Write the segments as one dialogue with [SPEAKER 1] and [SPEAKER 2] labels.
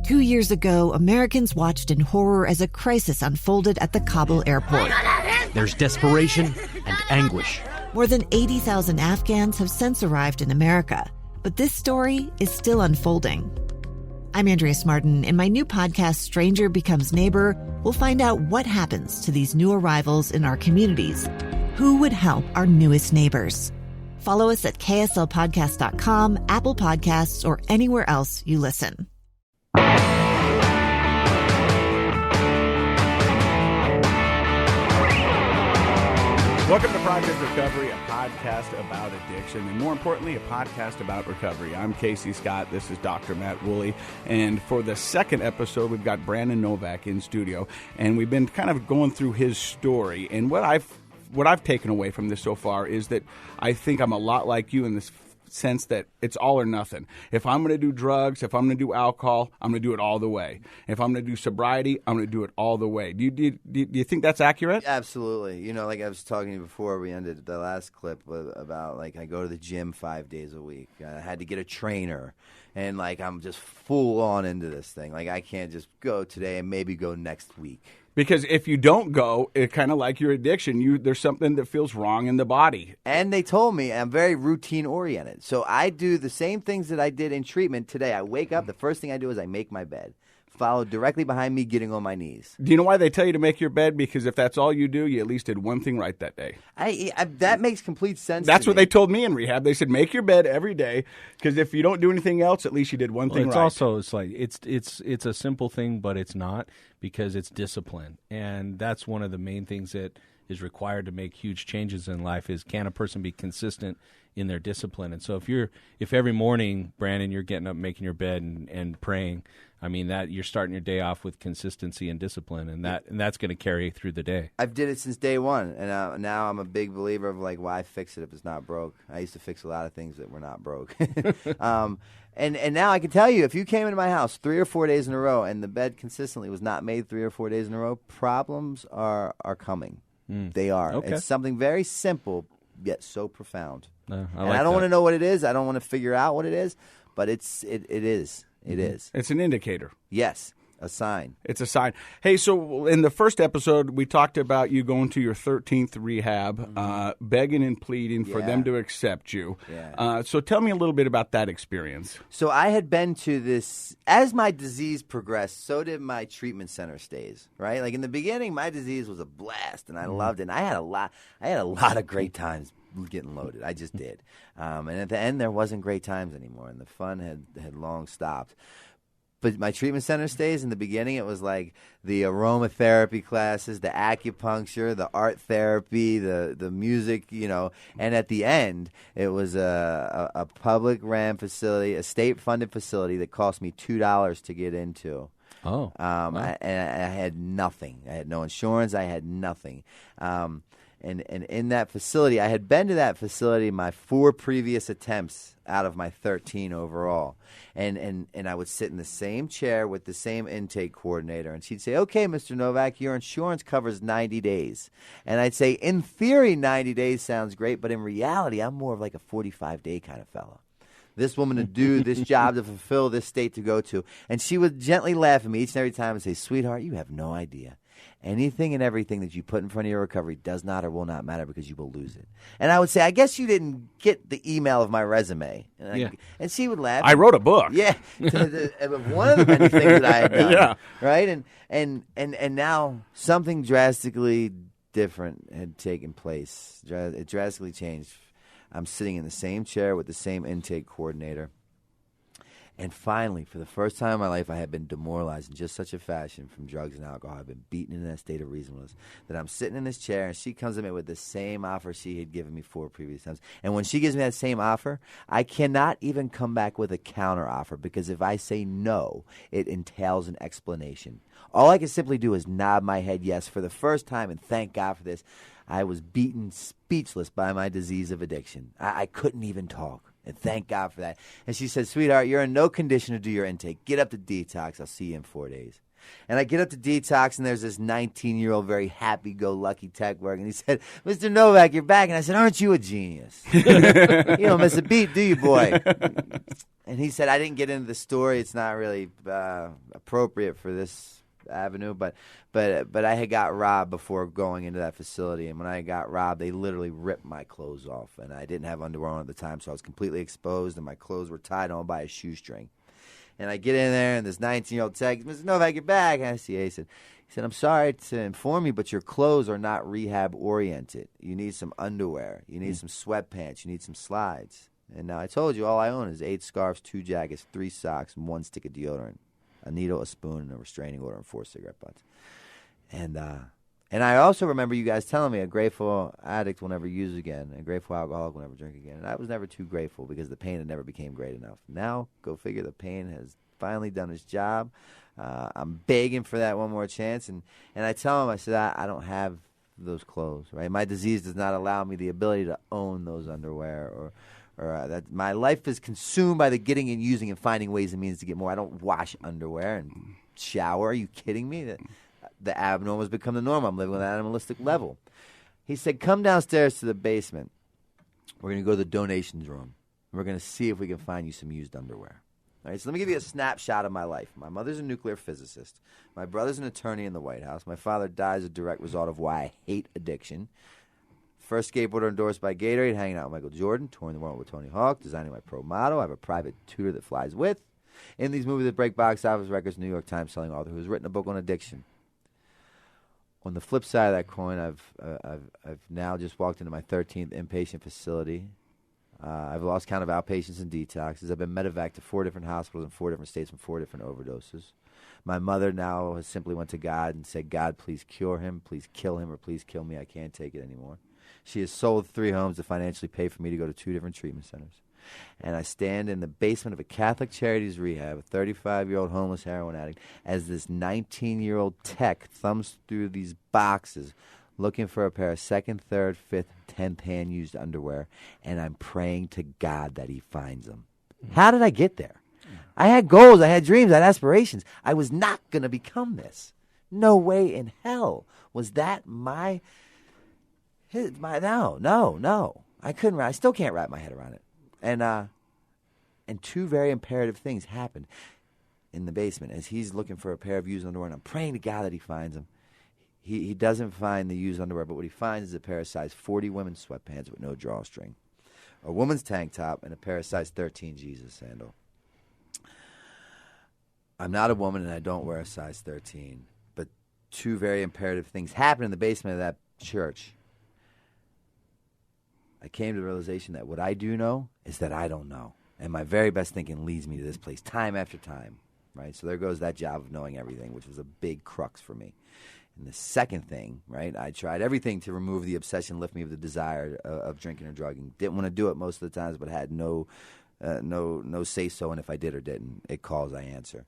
[SPEAKER 1] 2 years ago, Americans watched in horror as a crisis unfolded at the Kabul airport.
[SPEAKER 2] There's desperation and anguish.
[SPEAKER 1] More than 80,000 Afghans have since arrived in America, but this story is still unfolding. I'm Andrea Smartin. In my new podcast, Stranger Becomes Neighbor, we'll find out what happens to these new arrivals in our communities. Who would help our newest neighbors? Follow us at kslpodcast.com, Apple Podcasts, or anywhere else you listen.
[SPEAKER 3] Welcome to Project Recovery, a podcast about addiction, and more importantly, a podcast about recovery. I'm Casey Scott. This is Dr. Matt Woolley, and for the second episode, we've got Brandon Novack in studio, and we've been kind of going through his story. And what I've taken away from this so far is that I think I'm a lot like you in this sense that it's all or nothing. If I'm going to do drugs, if I'm going to do alcohol, I'm going to do it all the way. If I'm going to do sobriety, I'm going to do it all the way. Do you think that's accurate?
[SPEAKER 4] Absolutely. You know, like I was talking to you before we ended the last clip about, like, I go to the gym 5 days a week. I had to get a trainer, and, like, I'm just full on into this thing. Like, I can't just go today and maybe go next week.
[SPEAKER 3] Because if you don't go, it's kind of like your addiction. There's something that feels wrong in the body.
[SPEAKER 4] And they told me I'm very routine-oriented. So I do the same things that I did in treatment today. I wake up, the first thing I do is I make my bed, followed directly behind me getting on my knees.
[SPEAKER 3] Do you know why they tell you to make your bed? Because if that's all you do, you at least did one thing right that day.
[SPEAKER 4] That makes complete sense.
[SPEAKER 3] That's
[SPEAKER 4] to
[SPEAKER 3] what
[SPEAKER 4] me.
[SPEAKER 3] they told me in rehab. They said, make your bed every day, because if you don't do anything else, at least you did one thing
[SPEAKER 5] it's
[SPEAKER 3] right.
[SPEAKER 5] Also, it's like it's a simple thing, but it's not, because it's discipline. And that's one of the main things that is required to make huge changes in life is, can a person be consistent in their discipline? And so if every morning, Brandon, you're getting up, making your bed and praying, I mean, that you're starting your day off with consistency and discipline, and that's going to carry through the day.
[SPEAKER 4] I've did it since day one, and now I'm a big believer of, like, why fix it if it's not broke? I used to fix a lot of things that were not broke. And now I can tell you, if you came into my house 3 or 4 days in a row and the bed consistently was not made 3 or 4 days in a row, problems are coming. They are.
[SPEAKER 5] Okay.
[SPEAKER 4] It's something very simple yet so profound.
[SPEAKER 5] I
[SPEAKER 4] don't want to know what it is. I don't want to figure out what it is, but it is. It is.
[SPEAKER 3] It's an indicator.
[SPEAKER 4] Yes, a sign.
[SPEAKER 3] It's a sign. Hey, so in the first episode, we talked about you going to your 13th rehab, begging and pleading for them to accept you.
[SPEAKER 4] Yeah.
[SPEAKER 3] So tell me a little bit about that experience.
[SPEAKER 4] So I had been to this, as my disease progressed, so did my treatment center stays, right? Like, in the beginning, my disease was a blast, and I loved it. And I had a lot of great times getting loaded. I just did. And at the end, there wasn't great times anymore, and the fun had long stopped. But my treatment center stays, in the beginning, it was like the aromatherapy classes, the acupuncture, the art therapy, the music, you know. And at the end, it was a public ran facility, a state-funded facility that cost me $2 to get into.
[SPEAKER 5] Oh.
[SPEAKER 4] Wow. I had nothing. I had no insurance. I had nothing. And in that facility, I had been to that facility my 4 previous attempts out of my 13 overall. And I would sit in the same chair with the same intake coordinator, and she'd say, okay, Mr. Novak, your insurance covers 90 days. And I'd say, in theory, 90 days sounds great, but in reality, I'm more of like a 45-day kind of fellow. This woman to do this job, to fulfill this state to go to. And she would gently laugh at me each and every time and say, sweetheart, you have no idea. Anything and everything that you put in front of your recovery does not or will not matter, because you will lose it. And I would say, I guess you didn't get the email of my resume. And she would laugh.
[SPEAKER 3] I wrote a book.
[SPEAKER 4] Yeah. One of the many things that I had done.
[SPEAKER 3] Yeah.
[SPEAKER 4] Right? And now something drastically different had taken place. It drastically changed. I'm sitting in the same chair with the same intake coordinator. And finally, for the first time in my life, I had been demoralized in just such a fashion from drugs and alcohol. I've been beaten in that state of reasonableness that I'm sitting in this chair, and she comes to me with the same offer she had given me 4 previous times. And when she gives me that same offer, I cannot even come back with a counter offer, because if I say no, it entails an explanation. All I can simply do is nod my head yes for the first time, and thank God for this. I was beaten speechless by my disease of addiction. I couldn't even talk. And thank God for that. And she said, sweetheart, you're in no condition to do your intake. Get up to detox. I'll see you in 4 days. And I get up to detox, and there's this 19-year-old, very happy-go-lucky tech working. He said, "Mr. Novak, you're back." And I said, "Aren't you a genius? You don't miss a beat, do you, boy?" And he said, "I didn't get into the story. It's not really appropriate for this avenue, but I had got robbed before going into that facility, and when I got robbed, they literally ripped my clothes off, and I didn't have underwear on at the time, so I was completely exposed, and my clothes were tied on by a shoestring. And I get in there, and this 19-year-old tech, "Mr. Novak, you're back." And I see, he said, "I'm sorry to inform you, but your clothes are not rehab-oriented. You need some underwear. You need some sweatpants. You need some slides. And now I told you all I own is 8 scarves, 2 jackets, 3 socks, and 1 stick of deodorant, a needle, a spoon, and a restraining order, and 4 cigarette butts." And I also remember you guys telling me a grateful addict will never use again, a grateful alcoholic will never drink again. And I was never too grateful because the pain had never became great enough. Now, go figure, the pain has finally done its job. I'm begging for that one more chance. And I tell him, I said, I don't have those clothes, right? My disease does not allow me the ability to own those underwear or that my life is consumed by the getting and using and finding ways and means to get more. I don't wash underwear and shower. Are you kidding me? The abnormal has become the norm. I'm living on an animalistic level. He said, "Come downstairs to the basement. We're going to go to the donations room. We're going to see if we can find you some used underwear." All right, so let me give you a snapshot of my life. My mother's a nuclear physicist. My brother's an attorney in the White House. My father died as a direct result of why I hate addiction. First skateboarder endorsed by Gatorade, hanging out with Michael Jordan, touring the world with Tony Hawk, designing my pro model. I have a private tutor that flies with. In these movies that break box office records, New York Times selling author who's written a book on addiction. On the flip side of that coin, I've now just walked into my 13th inpatient facility. I've lost count of outpatients and detoxes. I've been medevaced to 4 different hospitals in 4 different states from 4 different overdoses. My mother now has simply went to God and said, "God, please cure him, please kill him, or please kill me. I can't take it anymore." She has sold 3 homes to financially pay for me to go to 2 different treatment centers. And I stand in the basement of a Catholic Charities rehab, a 35-year-old homeless heroin addict, as this 19-year-old tech thumbs through these boxes looking for a pair of 2nd, 3rd, 5th, 10th hand used underwear, and I'm praying to God that he finds them. How did I get there? I had goals, I had dreams, I had aspirations. I was not going to become this. No way in hell was that no. I couldn't. I still can't wrap my head around it. And 2 very imperative things happened in the basement as he's looking for a pair of used underwear, and I'm praying to God that he finds them. He doesn't find the used underwear, but what he finds is a pair of size 40 women's sweatpants with no drawstring, a woman's tank top, and a pair of size 13 Jesus sandal. I'm not a woman, and I don't wear a size 13, but 2 very imperative things happened in the basement of that church. I came to the realization that what I do know is that I don't know. And my very best thinking leads me to this place time after time, right? So there goes that job of knowing everything, which was a big crux for me. And the second thing, right, I tried everything to remove the obsession, lift me of the desire of drinking or drugging. Didn't want to do it most of the times, but had no say-so, and if I did or didn't, it calls, I answer.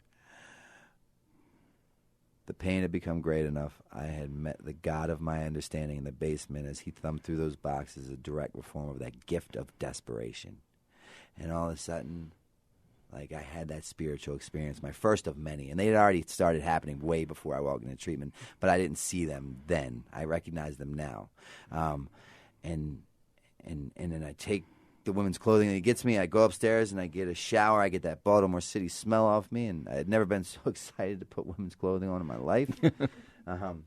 [SPEAKER 4] The pain had become great enough. I had met the God of my understanding in the basement as he thumbed through those boxes, a direct reform of that gift of desperation. And all of a sudden, like, I had that spiritual experience, my first of many. And they had already started happening way before I walked into treatment, but I didn't see them then. I recognize them now. And then I take the women's clothing that he gets me. I go upstairs and I get a shower. I get that Baltimore City smell off me, and I had never been so excited to put women's clothing on in my life. And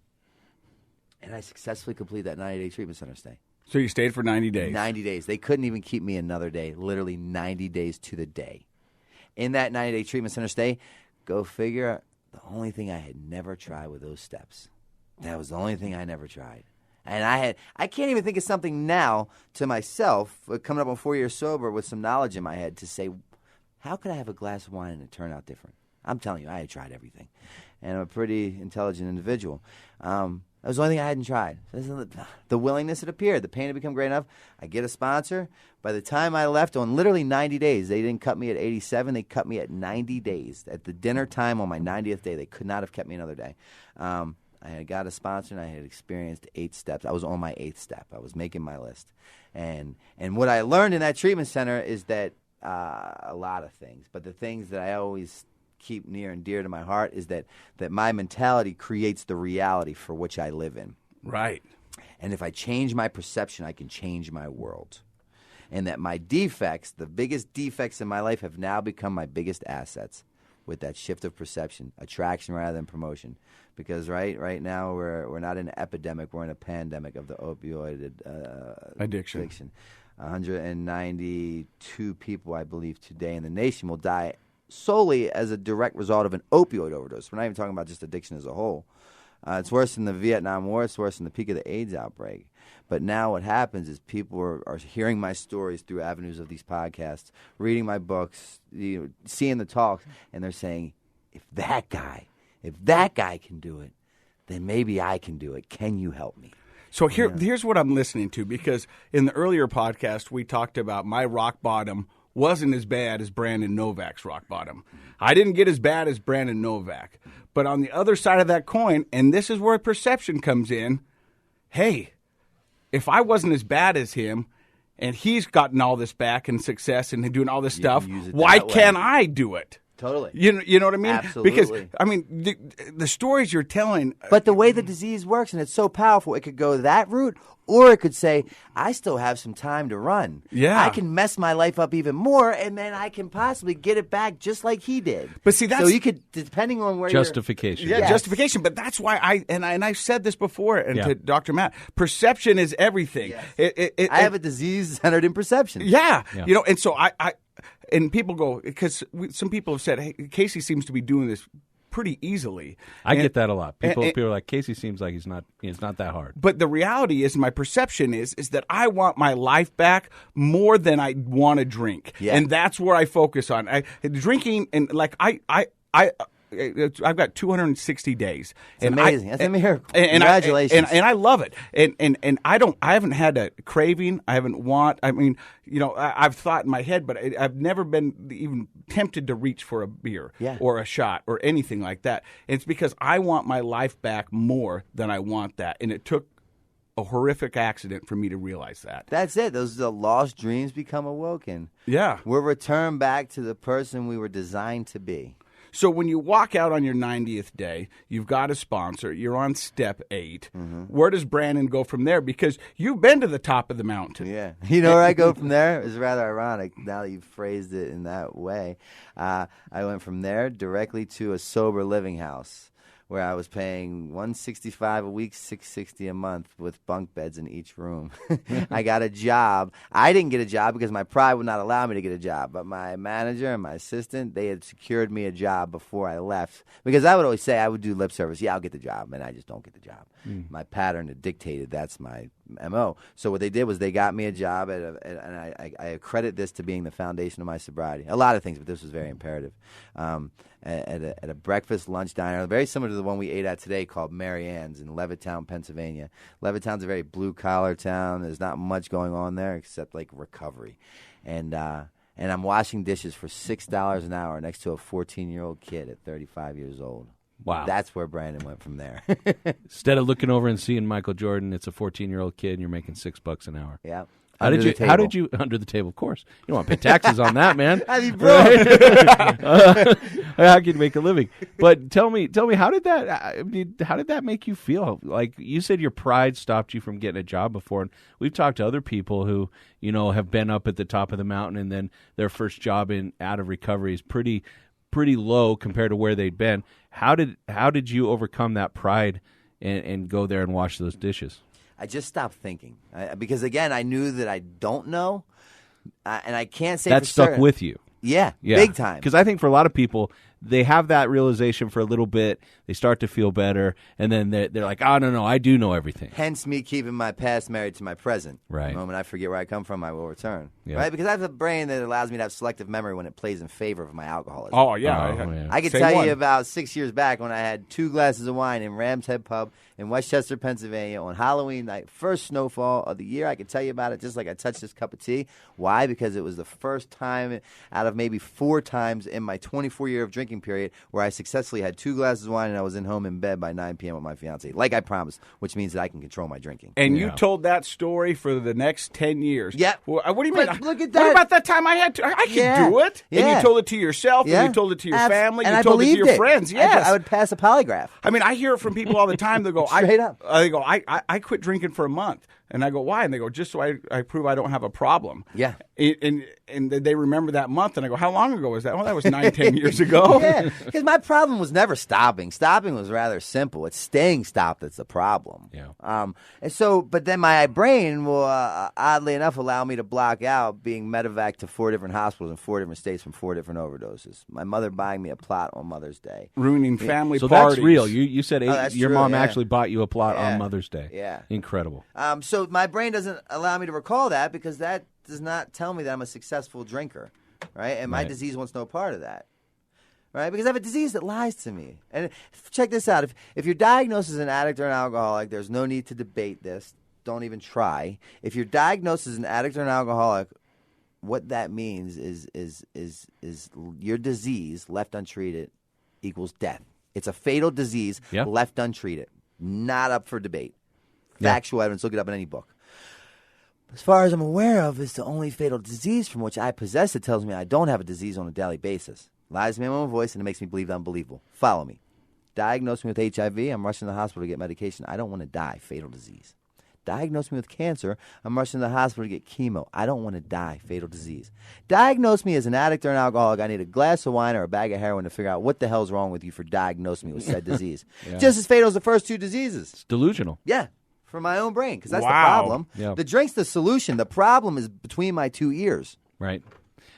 [SPEAKER 4] I successfully completed that 90-day treatment center stay.
[SPEAKER 3] So you stayed for 90 days.
[SPEAKER 4] 90 days. They couldn't even keep me another day, literally 90 days to the day. In that 90-day treatment center stay, go figure, the only thing I had never tried were those steps. That was the only thing I never tried. And I can't even think of something now to myself, coming up on 4 years sober with some knowledge in my head, to say, how could I have a glass of wine and it turn out different? I'm telling you, I had tried everything. And I'm a pretty intelligent individual. That was the only thing I hadn't tried. The willingness had appeared. The pain had become great enough. I get a sponsor. By the time I left, on literally 90 days, they didn't cut me at 87. They cut me at 90 days. At the dinner time on my 90th day, they could not have kept me another day. I had got a sponsor, and I had experienced 8 steps. I was on my 8th step. I was making my list. And what I learned in that treatment center is that a lot of things, but the things that I always keep near and dear to my heart is that my mentality creates the reality for which I live in.
[SPEAKER 3] Right.
[SPEAKER 4] And if I change my perception, I can change my world. And that my defects, the biggest defects in my life, have now become my biggest assets with that shift of perception, attraction rather than promotion. Because right now we're not in an epidemic, we're in a pandemic of the opioid addiction. 192 people, I believe, today in the nation will die solely as a direct result of an opioid overdose. We're not even talking about just addiction as a whole. It's worse than the Vietnam War. It's worse than the peak of the AIDS outbreak. But now what happens is people are hearing my stories through avenues of these podcasts, reading my books, seeing the talks, and they're saying, if that guy can do it, then maybe I can do it. Can you help me?
[SPEAKER 3] So here's what I'm listening to, because in the earlier podcast we talked about my rock bottom wasn't as bad as Brandon Novack's rock bottom. I didn't get as bad as Brandon Novack. But on the other side of that coin, and this is where perception comes in, hey, if I wasn't as bad as him and he's gotten all this back and success and doing all this stuff, why can't I do it?
[SPEAKER 4] Totally.
[SPEAKER 3] You know what I mean?
[SPEAKER 4] Absolutely.
[SPEAKER 3] Because, I mean, the stories you're telling.
[SPEAKER 4] But the way the disease works, and it's so powerful, it could go that route, or it could say, I still have some time to run.
[SPEAKER 3] Yeah.
[SPEAKER 4] I can mess my life up even more, and then I can possibly get it back just like he did.
[SPEAKER 3] But see, that's.
[SPEAKER 4] So you could, depending on where
[SPEAKER 5] justification.
[SPEAKER 3] Yeah,
[SPEAKER 4] Yes.
[SPEAKER 3] justification. But that's why I've said this before, and
[SPEAKER 5] Yeah.
[SPEAKER 3] to Dr. Matt, perception is everything.
[SPEAKER 4] Yes. I have a disease centered in perception.
[SPEAKER 3] Yeah.
[SPEAKER 5] Yeah.
[SPEAKER 3] And so and people go, because some people have said, hey, Casey seems to be doing this pretty easily.
[SPEAKER 5] I get that a lot. People are like, Casey seems like he's not that hard.
[SPEAKER 3] But the reality is, my perception is that I want my life back more than I want to drink.
[SPEAKER 4] Yeah.
[SPEAKER 3] And that's where I focus on. Drinking, and like I've got 260 days.
[SPEAKER 4] It's amazing. That's a miracle. Congratulations.
[SPEAKER 3] And I love it. And I haven't had a craving. I haven't I've thought in my head, but I've never been even tempted to reach for a beer or a shot or anything like that. And it's because I want my life back more than I want that. And it took a horrific accident for me to realize that.
[SPEAKER 4] That's it. The lost dreams become awoken.
[SPEAKER 3] Yeah.
[SPEAKER 4] We're returned back to the person we were designed to be.
[SPEAKER 3] So when you walk out on your 90th day, you've got a sponsor, you're on step 8. Mm-hmm. Where does Brandon go from there? Because you've been to the top of the mountain.
[SPEAKER 4] Yeah. You know where I go from there? It's rather ironic now that you've phrased it in that way. I went from there directly to a sober living house, where I was paying $165 a week, $660 a month with bunk beds in each room. I got a job. I didn't get a job because my pride would not allow me to get a job. But my manager and my assistant, they had secured me a job before I left. Because I would always say I would do lip service. Yeah, I'll get the job. And I just don't get the job. My pattern had dictated that's my MO. So what they did was they got me a job, and I accredit this to being the foundation of my sobriety. A lot of things, but this was very imperative. At a breakfast lunch diner, very similar to the one we ate at today, called Mary Ann's in Levittown, Pennsylvania. Levittown's a very blue-collar town. There's not much going on there except like recovery. And I'm washing dishes for $6 an hour next to a 14-year-old kid at 35 years old.
[SPEAKER 5] Wow.
[SPEAKER 4] That's where Brandon went from there.
[SPEAKER 5] Instead of looking over and seeing Michael Jordan, it's a 14-year-old kid and you're making $6 an hour.
[SPEAKER 4] Yeah.
[SPEAKER 5] How did you under the table? Of course, you don't want to pay taxes on that, man.
[SPEAKER 4] I mean, bro,
[SPEAKER 5] how can you make a living? But tell me, how did that make you feel? Like you said, your pride stopped you from getting a job before, and we've talked to other people who have been up at the top of the mountain, and then their first job out of recovery is pretty low compared to where they'd been. How did you overcome that pride and go there and wash those dishes?
[SPEAKER 4] I just stopped thinking because, again, I knew that I don't know, and I can't say
[SPEAKER 5] that
[SPEAKER 4] for
[SPEAKER 5] stuck
[SPEAKER 4] certain.
[SPEAKER 5] with you.
[SPEAKER 4] Yeah, big time.
[SPEAKER 5] Because I think for a lot of people, they have that realization for a little bit. They start to feel better, and then they're like, oh, no, I do know everything.
[SPEAKER 4] Hence me keeping my past married to my present.
[SPEAKER 5] Right.
[SPEAKER 4] The moment I forget where I come from, I will return.
[SPEAKER 5] Yeah.
[SPEAKER 4] Right? Because I have a brain that allows me to have selective memory when it plays in favor of my alcoholism.
[SPEAKER 3] Oh, yeah.
[SPEAKER 5] yeah.
[SPEAKER 4] I can tell you about 6 years back when I had 2 glasses of wine in Ram's Head Pub in Westchester, Pennsylvania on Halloween night, first snowfall of the year. I can tell you about it just like I touched this cup of tea. Why? Because it was the first time out of maybe 4 times in my 24 year of drinking drinking period where I successfully had 2 glasses of wine and I was home in bed by 9 p.m. with my fiance, like I promised, which means that I can control my drinking.
[SPEAKER 3] And you told that story for the next 10 years.
[SPEAKER 4] Yeah.
[SPEAKER 3] Well, what do you mean?
[SPEAKER 4] Look at that.
[SPEAKER 3] What about that time I could do it?
[SPEAKER 4] Yeah.
[SPEAKER 3] And you told it to yourself, and you told it to your family,
[SPEAKER 4] and
[SPEAKER 3] you
[SPEAKER 4] I
[SPEAKER 3] told it to
[SPEAKER 4] believed
[SPEAKER 3] your friends. Yes.
[SPEAKER 4] I would pass a polygraph.
[SPEAKER 3] I mean, I hear it from people all the time. They go,
[SPEAKER 4] Straight up.
[SPEAKER 3] I quit drinking for a month. And I go, why? And they go, just so I prove I don't have a problem.
[SPEAKER 4] Yeah.
[SPEAKER 3] And they remember that month. And I go, how long ago was that? Well, that was 9-10 years ago.
[SPEAKER 4] Yeah, because my problem was never stopping. Stopping was rather simple. It's staying stopped that's the problem.
[SPEAKER 5] Yeah.
[SPEAKER 4] And so, but then my brain will, oddly enough, allow me to block out being medevac to 4 different hospitals in 4 different states from 4 different overdoses. My mother buying me a plot on Mother's Day.
[SPEAKER 3] Ruining family
[SPEAKER 5] So
[SPEAKER 3] parties.
[SPEAKER 5] that's real. You said
[SPEAKER 4] that's
[SPEAKER 5] your
[SPEAKER 4] true,
[SPEAKER 5] mom
[SPEAKER 4] yeah.
[SPEAKER 5] actually bought you a plot on Mother's Day.
[SPEAKER 4] Yeah.
[SPEAKER 5] Incredible.
[SPEAKER 4] So my brain doesn't allow me to recall that because that does not tell me that I'm a successful drinker, right? And my disease wants no part of that, right? Because I have a disease that lies to me. And check this out. If you're diagnosed as an addict or an alcoholic, there's no need to debate this. Don't even try. If you're diagnosed as an addict or an alcoholic, what that means is your disease left untreated equals death. It's a fatal disease left untreated. Not up for debate. Factual evidence, look it up in any book. As far as I'm aware of, it's the only fatal disease from which I possess that tells me I don't have a disease on a daily basis. Lies to me in my own voice, and it makes me believe the unbelievable. Follow me. Diagnose me with HIV, I'm rushing to the hospital to get medication. I don't want to die. Fatal disease. Diagnose me with cancer, I'm rushing to the hospital to get chemo. I don't want to die. Fatal disease. Diagnose me as an addict or an alcoholic. I need a glass of wine or a bag of heroin to figure out what the hell's wrong with you for diagnosing me with said disease. Just as fatal as the first 2 diseases.
[SPEAKER 5] It's delusional.
[SPEAKER 4] Yeah. For my own brain, because that's the
[SPEAKER 3] Wow.
[SPEAKER 4] problem.
[SPEAKER 5] Yeah.
[SPEAKER 4] The drink's the solution. The problem is between my 2 ears.
[SPEAKER 5] Right.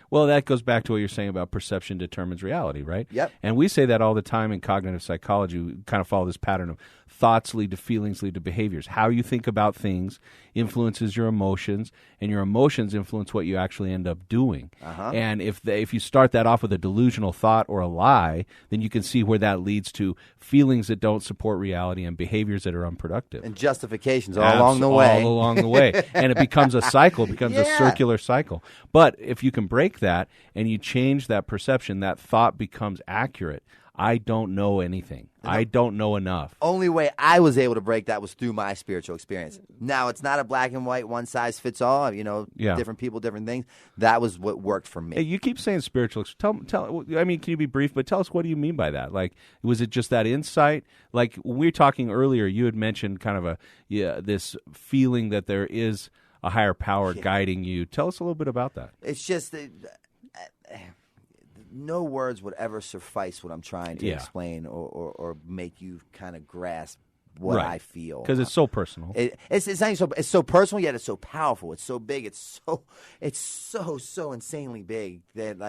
[SPEAKER 5] Well, that goes back to what you're saying about perception determines reality, right?
[SPEAKER 4] Yep.
[SPEAKER 5] And we say that all the time in cognitive psychology. We kind of follow this pattern of thoughts lead to feelings, lead to behaviors. How you think about things influences your emotions, and your emotions influence what you actually end up doing. And if you start that off with a delusional thought or a lie, then you can see where that leads to feelings that don't support reality and behaviors that are unproductive.
[SPEAKER 4] And justifications all along the way.
[SPEAKER 5] All along the way. And it becomes a cycle, it becomes a circular cycle. But if you can break that and you change that perception, that thought becomes accurate. I don't know anything. I don't know enough.
[SPEAKER 4] Only way I was able to break that was through my spiritual experience. Now, it's not a black and white, one size fits all, different people, different things. That was what worked for me.
[SPEAKER 5] Hey, you keep saying spiritual. Tell. I mean, can you be brief? But tell us, what do you mean by that? Like, was it just that insight? Like, when we were talking earlier, you had mentioned kind of this feeling that there is a higher power guiding you. Tell us a little bit about that.
[SPEAKER 4] It's just no words would ever suffice what I'm trying to explain or make you kind of grasp what I feel.
[SPEAKER 5] Because it's so personal.
[SPEAKER 4] It's so personal, yet it's so powerful. It's so big. It's so insanely big that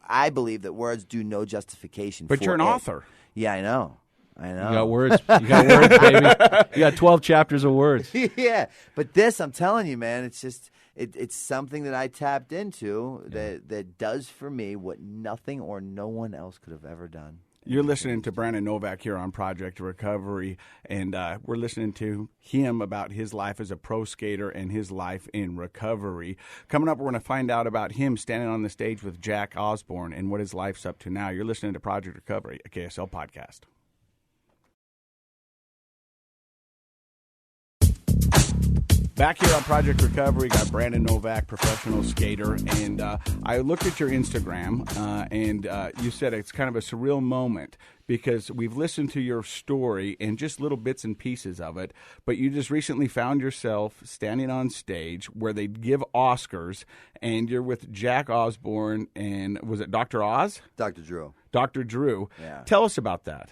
[SPEAKER 4] I believe that words do no justification.
[SPEAKER 3] But you're an author.
[SPEAKER 4] Yeah, I know.
[SPEAKER 5] You got words. You got words, baby. You got 12 chapters of words.
[SPEAKER 4] Yeah, but this, I'm telling you, man, it's just it's something that I tapped into that does for me what nothing or no one else could have ever done.
[SPEAKER 3] You're listening to Brandon Novack here on Project Recovery, and we're listening to him about his life as a pro skater and his life in recovery. Coming up, we're going to find out about him standing on the stage with Jack Osborne and what his life's up to now. You're listening to Project Recovery, a KSL podcast. Back here on Project Recovery, got Brandon Novack, professional skater, and I looked at your Instagram, and you said it's kind of a surreal moment because we've listened to your story and just little bits and pieces of it, but you just recently found yourself standing on stage where they give Oscars, and you're with Jack Osborne, and was it Dr. Oz?
[SPEAKER 4] Dr. Drew.
[SPEAKER 3] Dr. Drew.
[SPEAKER 4] Yeah.
[SPEAKER 3] Tell us about that.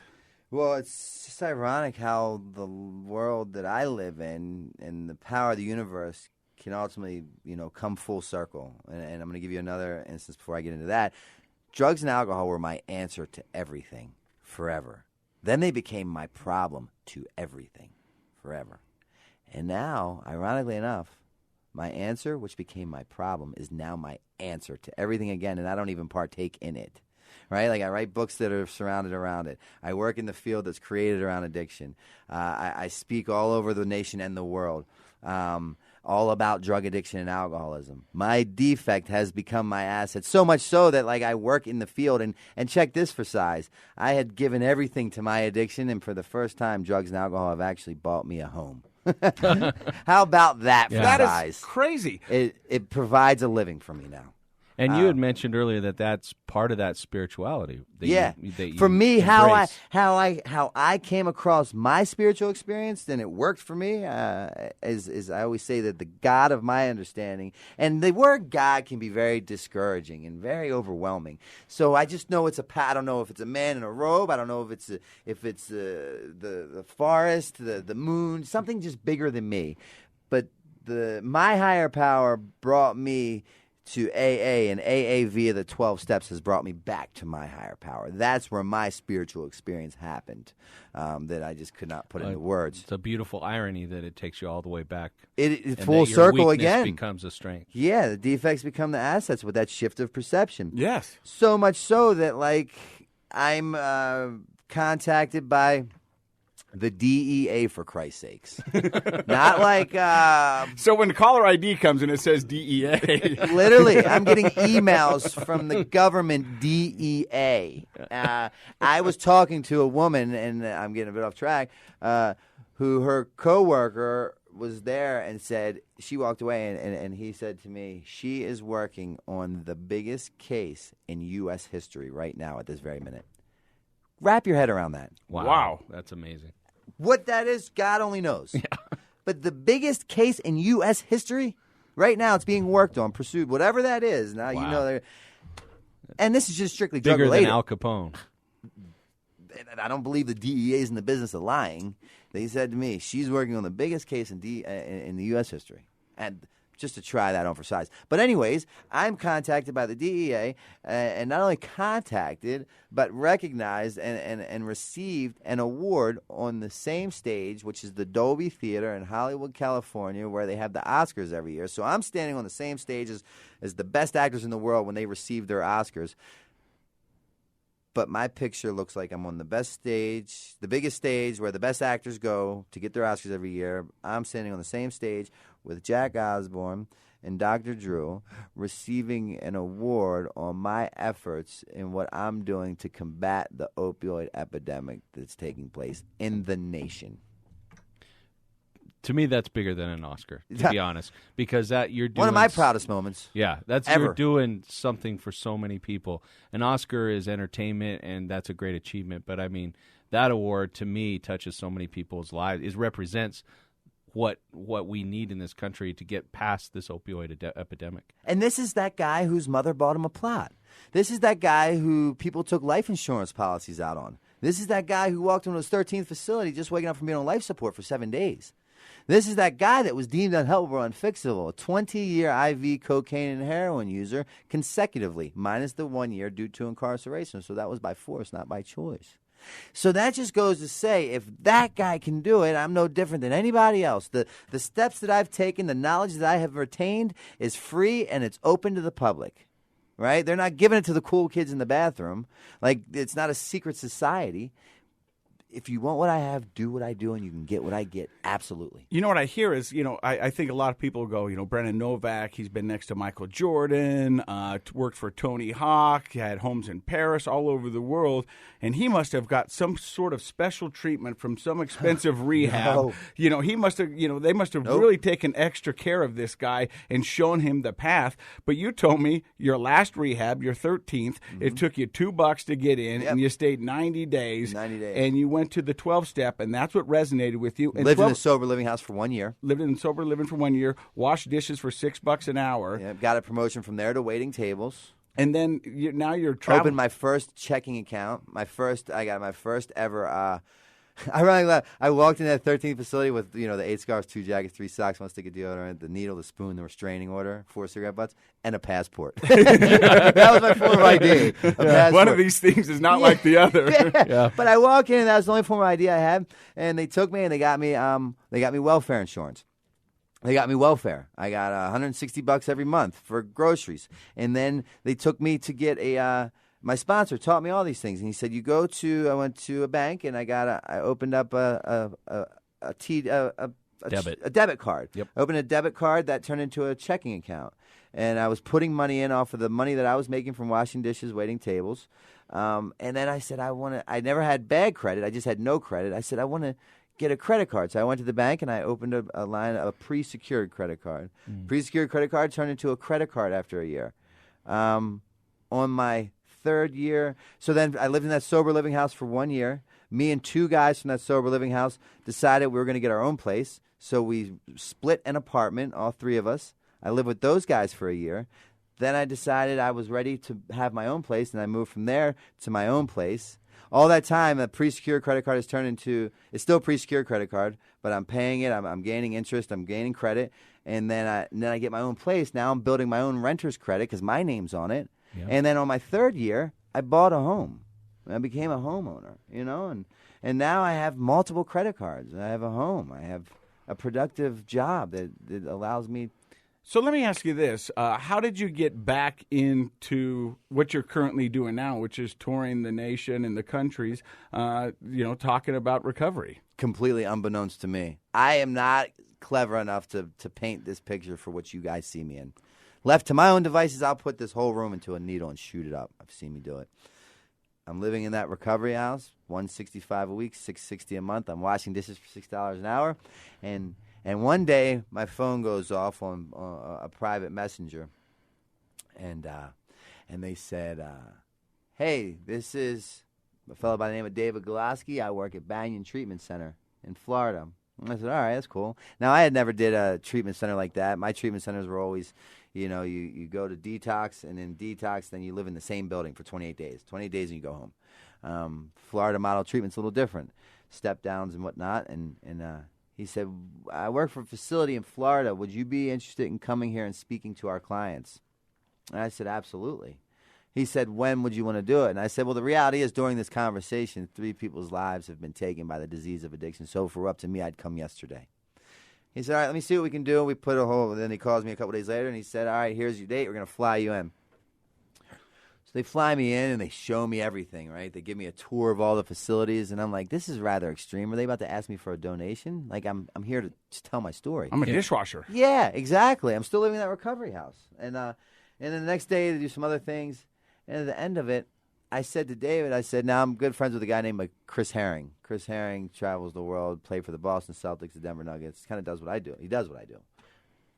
[SPEAKER 4] Well, it's just ironic how the world that I live in and the power of the universe can ultimately, come full circle. And I'm going to give you another instance before I get into that. Drugs and alcohol were my answer to everything forever. Then they became my problem to everything forever. And now, ironically enough, my answer, which became my problem, is now my answer to everything again, and I don't even partake in it. Right? Like I write books that are surrounded around it. I work in the field that's created around addiction. I speak all over the nation and the world. all about drug addiction and alcoholism. My defect has become my asset, so much so that like I work in the field, and check this for size. I had given everything to my addiction, and for the first time, drugs and alcohol have actually bought me a home. How about that for
[SPEAKER 3] That
[SPEAKER 4] size?
[SPEAKER 3] is crazy.
[SPEAKER 4] It provides a living for me now.
[SPEAKER 5] And you had mentioned earlier that that's part of that spirituality. That you
[SPEAKER 4] for me,
[SPEAKER 5] embrace.
[SPEAKER 4] how I came across my spiritual experience, and it worked for me. Is I always say that the God of my understanding, and the word God can be very discouraging and very overwhelming. So I just know it's I don't know if it's a man in a robe. I don't know if it's the forest, the moon, something just bigger than me. But my higher power brought me to AA, and AA via the 12 steps has brought me back to my higher power. That's where my spiritual experience happened, that I just could not put into words.
[SPEAKER 5] It's a beautiful irony that it takes you all the way back.
[SPEAKER 4] It full circle again.
[SPEAKER 5] Becomes a strength.
[SPEAKER 4] Yeah, the defects become the assets with that shift of perception.
[SPEAKER 3] Yes.
[SPEAKER 4] So much so that like I'm contacted by the DEA, for Christ's sakes. Not like...
[SPEAKER 3] So when caller ID comes and it says DEA.
[SPEAKER 4] Literally, I'm getting emails from the government DEA. I was talking to a woman, and I'm getting a bit off track, who her coworker was there and said, she walked away, and he said to me, she is working on the biggest case in U.S. history right now at this very minute. Wrap your head around that.
[SPEAKER 3] Wow.
[SPEAKER 5] That's amazing.
[SPEAKER 4] What that is, God only knows. Yeah. But the biggest case in U.S. history, right now it's being worked on, pursued, whatever that is. Now, you know, and this is just strictly drug related.
[SPEAKER 5] Bigger than Al Capone.
[SPEAKER 4] And I don't believe the DEA is in the business of lying. They said to me, she's working on the biggest case in the U.S. history. And just to try that on for size. But anyways, I'm contacted by the DEA, and not only contacted, but recognized and received an award on the same stage, which is the Dolby Theater in Hollywood, California, where they have the Oscars every year. So I'm standing on the same stage as the best actors in the world when they receive their Oscars. But my picture looks like I'm on the best stage, the biggest stage where the best actors go to get their Oscars every year. I'm standing on the same stage with Jack Osbourne and Dr. Drew, receiving an award on my efforts in what I'm doing to combat the opioid epidemic that's taking place in the nation.
[SPEAKER 5] To me, that's bigger than an Oscar, to be honest, because that you're doing
[SPEAKER 4] one of my proudest moments.
[SPEAKER 5] Yeah, that's
[SPEAKER 4] ever.
[SPEAKER 5] You're doing something for so many people. An Oscar is entertainment, and that's a great achievement. But I mean, that award to me touches so many people's lives. It represents what we need in this country to get past this opioid epidemic.
[SPEAKER 4] And this is that guy whose mother bought him a plot. This is that guy who people took life insurance policies out on. This is that guy who walked into his 13th facility just waking up from being on life support for 7 days. This is that guy that was deemed unhelpable or unfixable, a 20-year IV cocaine and heroin user consecutively, minus the 1 year due to incarceration. So that was by force, not by choice. So that just goes to say, if that guy can do it, I'm no different than anybody else. The steps that I've taken, the knowledge that I have retained is free and it's open to the public, right? They're not giving it to the cool kids in the bathroom. Like, it's not a secret society. If you want what I have, do what I do, and you can get what I get. Absolutely.
[SPEAKER 3] You know what I hear is, I think a lot of people go, Brandon Novack, he's been next to Michael Jordan, worked for Tony Hawk, had homes in Paris, all over the world, and he must have got some sort of special treatment from some expensive rehab.
[SPEAKER 4] No.
[SPEAKER 3] He must have, they must have really taken extra care of this guy and shown him the path. But you told me your last rehab, your 13th, it took you $2 to get in, and you stayed 90 days.
[SPEAKER 4] 90 days.
[SPEAKER 3] And you went to the 12-step, and that's what resonated with you. And
[SPEAKER 4] lived in a sober living house for 1 year.
[SPEAKER 3] Lived in sober living for 1 year. Washed dishes for $6 an hour.
[SPEAKER 4] Yeah, got a promotion from there to waiting tables.
[SPEAKER 3] And then now you're traveling.
[SPEAKER 4] Opened my first checking account. I got my first ever. I walked in that 13th facility with the 8 scarves, 2 jackets, 3 socks, 1 stick of deodorant, the needle, the spoon, the restraining order, 4 cigarette butts, and a passport. That was my form of ID.
[SPEAKER 3] One of these things is not like the other.
[SPEAKER 4] Yeah. But I walk in, and that was the only form of ID I had. And they took me and they got me welfare insurance. They got me welfare. I got $160 every month for groceries. And then they took me to get my sponsor taught me all these things, and he said, I went to a bank, and I opened up a a debit card.
[SPEAKER 5] Yep.
[SPEAKER 4] I opened a debit card that turned into a checking account. And I was putting money in off of the money that I was making from washing dishes, waiting tables. And then I said, I never had bad credit. I just had no credit. I said, I want to get a credit card. So I went to the bank and I opened a pre-secured credit card. Pre-secured credit card turned into a credit card after a year. On my third year, so then I lived in that sober living house for 1 year. Me and two guys from that sober living house decided we were going to get our own place. So we split an apartment, all three of us. I lived with those guys for a year. Then I decided I was ready to have my own place, and I moved from there to my own place. All that time, a pre-secured credit card has turned into, it's still a pre-secured credit card, but I'm paying it, I'm gaining interest, I'm gaining credit, and then I get my own place. Now I'm building my own renter's credit because my name's on it. Yeah. And then on my third year, I bought a home. I became a homeowner, and now I have multiple credit cards. I have a home. I have a productive job that allows me.
[SPEAKER 3] So let me ask you this. How did you get back into what you're currently doing now, which is touring the nation and the countries, talking about recovery?
[SPEAKER 4] Completely unbeknownst to me. I am not clever enough to paint this picture for what you guys see me in. Left to my own devices, I'll put this whole room into a needle and shoot it up. I've seen me do it. I'm living in that recovery house, $165 a week, $660 a month. I'm washing dishes for $6 an hour. And one day, my phone goes off on a private messenger. And they said, hey, this is a fellow by the name of David Golaski. I work at Banyan Treatment Center in Florida. And I said, all right, that's cool. Now, I had never did a treatment center like that. My treatment centers were always, you go to detox, and in detox, then you live in the same building for 28 days. 28 days and you go home. Florida model treatment's a little different. Step downs and whatnot. And he said, I work for a facility in Florida. Would you be interested in coming here and speaking to our clients? And I said, absolutely. He said, when would you want to do it? And I said, well, the reality is during this conversation, 3 people's lives have been taken by the disease of addiction. So if it were up to me, I'd come yesterday. He said, all right, let me see what we can do. We put a whole, then he calls me a couple days later, and he said, all right, here's your date. We're going to fly you in. So they fly me in, and they show me everything, right? They give me a tour of all the facilities, and I'm like, this is rather extreme. Are they about to ask me for a donation? Like, I'm here to just tell my story.
[SPEAKER 3] I'm a dishwasher.
[SPEAKER 4] Yeah, exactly. I'm still living in that recovery house. And then the next day, they do some other things. And at the end of it, I said to David, now I'm good friends with a guy named Chris Herring. Chris Herring travels the world, played for the Boston Celtics, the Denver Nuggets, kind of does what I do. He does what I do,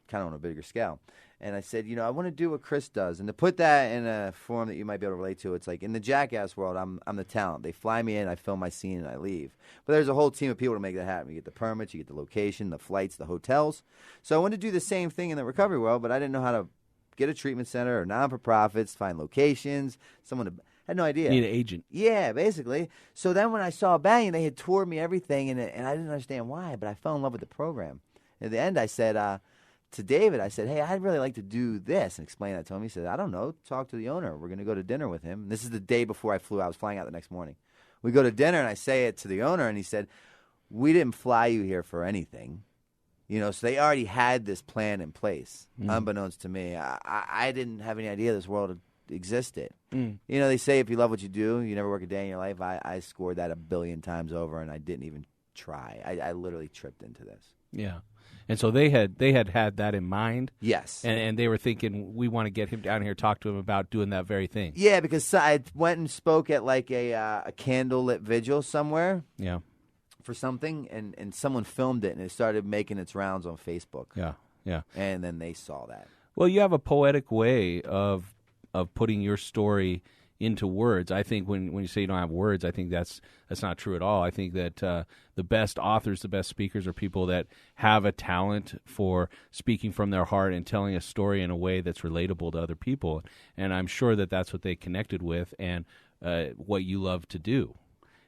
[SPEAKER 4] kind of on a bigger scale. And I said, I want to do what Chris does. And to put that in a form that you might be able to relate to, it's like in the Jackass world, I'm the talent. They fly me in, I film my scene, and I leave. But there's a whole team of people to make that happen. You get the permits, you get the location, the flights, the hotels. So I wanted to do the same thing in the recovery world, but I didn't know how to get a treatment center or non-for-profits, find locations, I had no idea.
[SPEAKER 5] You need an agent.
[SPEAKER 4] Yeah, basically. So then when I saw Banyan, they had toured me everything, and I didn't understand why, but I fell in love with the program. At the end, I said to David, hey, I'd really like to do this, and explain that to him. He said, I don't know, talk to the owner. We're going to go to dinner with him. And this is the day before I flew. I was flying out the next morning. We go to dinner, and I say it to the owner, and he said, we didn't fly you here for anything. So they already had this plan in place, unbeknownst to me. I didn't have any idea this world existed. They say if you love what you do, you never work a day in your life. I scored that 1 billion times over, and I didn't even try. I literally tripped into this.
[SPEAKER 5] Yeah. And so they had that in mind.
[SPEAKER 4] Yes.
[SPEAKER 5] And they were thinking, we want to get him down here, talk to him about doing that very thing.
[SPEAKER 4] Yeah, because I went and spoke at like a candlelit vigil somewhere.
[SPEAKER 5] Yeah.
[SPEAKER 4] For something, and someone filmed it, and it started making its rounds on Facebook.
[SPEAKER 5] Yeah, yeah.
[SPEAKER 4] And then they saw that.
[SPEAKER 5] Well, you have a poetic way of putting your story into words. I think when you say you don't have words, I think that's not true at all. I think that the best authors, the best speakers are people that have a talent for speaking from their heart and telling a story in a way that's relatable to other people. And I'm sure that that's what they connected with and what you love to do.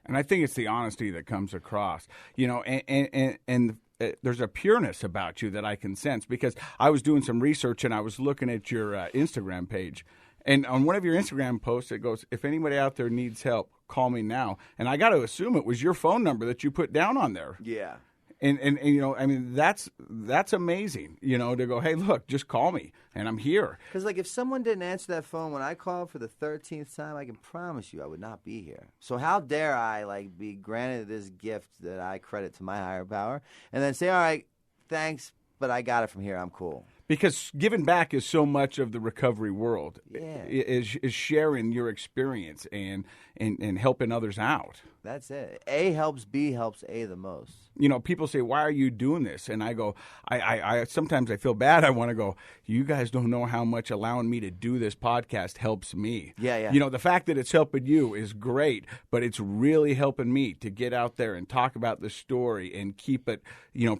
[SPEAKER 3] And I think it's the honesty that comes across, and there's a pureness about you that I can sense, because I was doing some research and I was looking at your Instagram page. And on one of your Instagram posts, it goes, if anybody out there needs help, call me now. And I got to assume it was your phone number that you put down on there.
[SPEAKER 4] Yeah.
[SPEAKER 3] And that's amazing, to go, hey, look, just call me, and I'm here.
[SPEAKER 4] Because, if someone didn't answer that phone when I called for the 13th time, I can promise you I would not be here. So how dare I, be granted this gift that I credit to my higher power, and then say, all right, thanks, but I got it from here. I'm cool.
[SPEAKER 3] Because giving back is so much of the recovery world.
[SPEAKER 4] Yeah.
[SPEAKER 3] Is sharing your experience and helping others out.
[SPEAKER 4] That's it. A helps B helps A the most.
[SPEAKER 3] You know, people say, why are you doing this? And I go, I sometimes I feel bad. I want to go, you guys don't know how much allowing me to do this podcast helps me.
[SPEAKER 4] Yeah.
[SPEAKER 3] You know, the fact that it's helping you is great, but it's really helping me to get out there and talk about the story and keep it,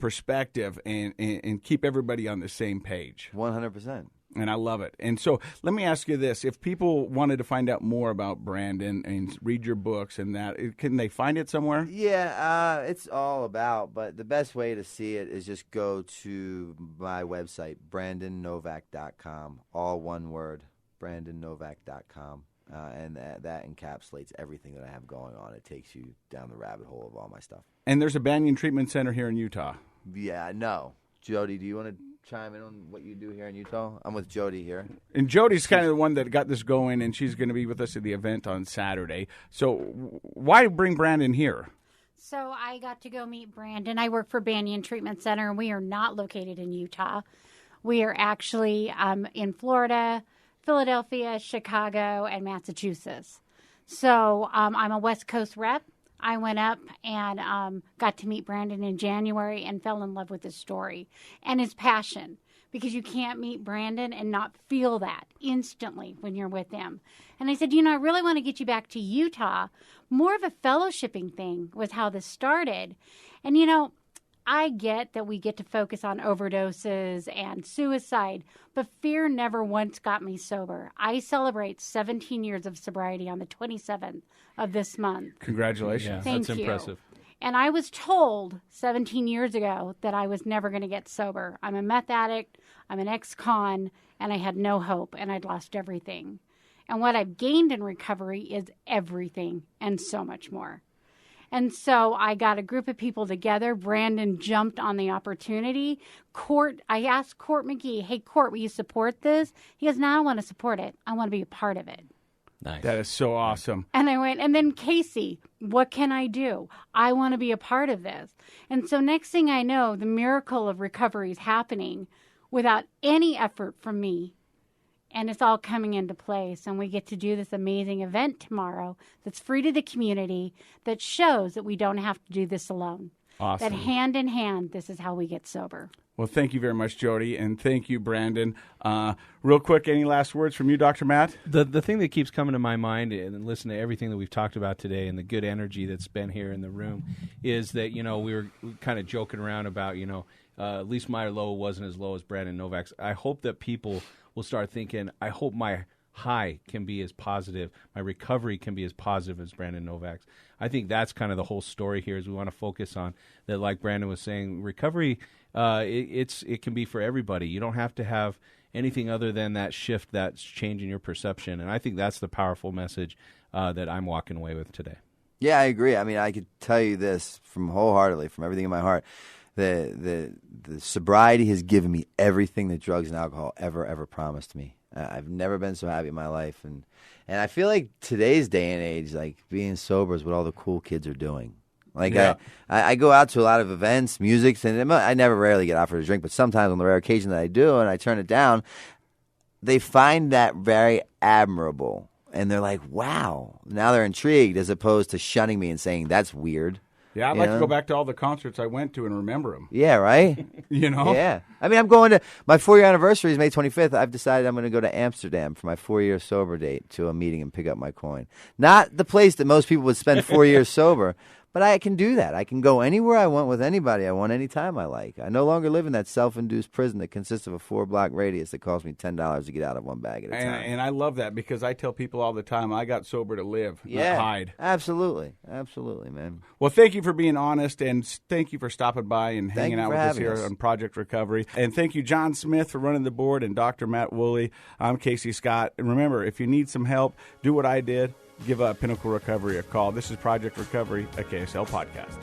[SPEAKER 3] perspective and keep everybody on the same page.
[SPEAKER 4] 100%.
[SPEAKER 3] And I love it. And so let me ask you this. If people wanted to find out more about Brandon and read your books and that, can they find it somewhere?
[SPEAKER 4] Yeah, it's all about, but the best way to see it is just go to my website, brandonnovack.com, all one word, brandonnovack.com. And that encapsulates everything that I have going on. It takes you down the rabbit hole of all my stuff.
[SPEAKER 3] And there's a Banyan Treatment Center here in Utah.
[SPEAKER 4] Yeah, no. Jody, do you want to chime in on what you do here in Utah? I'm with Jody here.
[SPEAKER 3] And Jody's kind of the one that got this going, and she's going to be with us at the event on Saturday. So why bring Brandon here?
[SPEAKER 6] So I got to go meet Brandon. I work for Banyan Treatment Center, and we are not located in Utah. We are actually in Florida, Philadelphia, Chicago, and Massachusetts. So I'm a West Coast rep. I went up and got to meet Brandon in January and fell in love with his story and his passion, because you can't meet Brandon and not feel that instantly when you're with him. And I said, I really want to get you back to Utah. More of a fellowshipping thing was how this started. And, I get that we get to focus on overdoses and suicide, but fear never once got me sober. I celebrate 17 years of sobriety on the 27th of this month.
[SPEAKER 3] Congratulations.
[SPEAKER 5] Yeah,
[SPEAKER 6] Thank
[SPEAKER 5] that's
[SPEAKER 6] you.
[SPEAKER 5] impressive.
[SPEAKER 6] And I was told 17 years ago that I was never going to get sober. I'm a meth addict, I'm an ex-con, and I had no hope, and I'd lost everything. And what I've gained in recovery is everything and so much more. And so I got a group of people together. Brandon jumped on the opportunity. I asked Court McGee, hey, Court, will you support this? He goes, no, I don't want to support it. I want to be a part of it.
[SPEAKER 5] Nice.
[SPEAKER 3] That is so awesome.
[SPEAKER 6] And I went, and then Casey, what can I do? I want to be a part of this. And so next thing I know, the miracle of recovery is happening without any effort from me. And it's all coming into place. And we get to do this amazing event tomorrow that's free to the community that shows that we don't have to do this alone.
[SPEAKER 3] Awesome.
[SPEAKER 6] That hand in hand, this is how we get sober.
[SPEAKER 3] Well, thank you very much, Jody, and thank you, Brandon. Real quick, any last words from you, Dr. Matt?
[SPEAKER 5] The thing that keeps coming to my mind, and listen to everything that we've talked about today and the good energy that's been here in the room, is that, we were kind of joking around about, at least my low wasn't as low as Brandon Novak's. I hope that people will start thinking, I hope my high can be as positive, my recovery can be as positive as Brandon Novak's. I think that's kind of the whole story here, is we want to focus on that, like Brandon was saying, recovery, it can be for everybody. You don't have to have anything other than that shift that's changing your perception. And I think that's the powerful message that I'm walking away with today.
[SPEAKER 4] Yeah, I agree. I mean, I could tell you this wholeheartedly, from everything in my heart. The sobriety has given me everything that drugs and alcohol ever promised me. I've never been so happy in my life, and I feel like today's day and age, like being sober is what all the cool kids are doing. Like
[SPEAKER 3] Yeah.
[SPEAKER 4] I go out to a lot of events, musics, and I never rarely get offered a drink, but sometimes on the rare occasion that I do and I turn it down, they find that very admirable, and they're like, "Wow!" Now they're intrigued, as opposed to shunning me and saying that's weird.
[SPEAKER 3] Yeah, I'd like to go back to all the concerts I went to and remember them.
[SPEAKER 4] Yeah, right? Yeah. I mean, I'm going to, my 4-year anniversary is May 25th. I've decided I'm going to go to Amsterdam for my 4-year sober date to a meeting and pick up my coin. Not the place that most people would spend 4 years sober, but I can do that. I can go anywhere I want with anybody I want anytime I like. I no longer live in that self-induced prison that consists of a 4-block radius that costs me $10 to get out of one bag at a time.
[SPEAKER 3] And I love that, because I tell people all the time, I got sober to live,
[SPEAKER 4] Yeah,
[SPEAKER 3] not hide.
[SPEAKER 4] absolutely, man.
[SPEAKER 3] Well, thank you for being honest, and thank you for stopping by and
[SPEAKER 4] Thank
[SPEAKER 3] hanging
[SPEAKER 4] you
[SPEAKER 3] out
[SPEAKER 4] for
[SPEAKER 3] with us
[SPEAKER 4] having
[SPEAKER 3] here
[SPEAKER 4] us.
[SPEAKER 3] on Project Recovery. And thank you, John Smith, for running the board, and Dr. Matt Woolley. I'm Casey Scott. And remember, if you need some help, do what I did. Give Pinnacle Recovery a call. This is Project Recovery, a KSL podcast.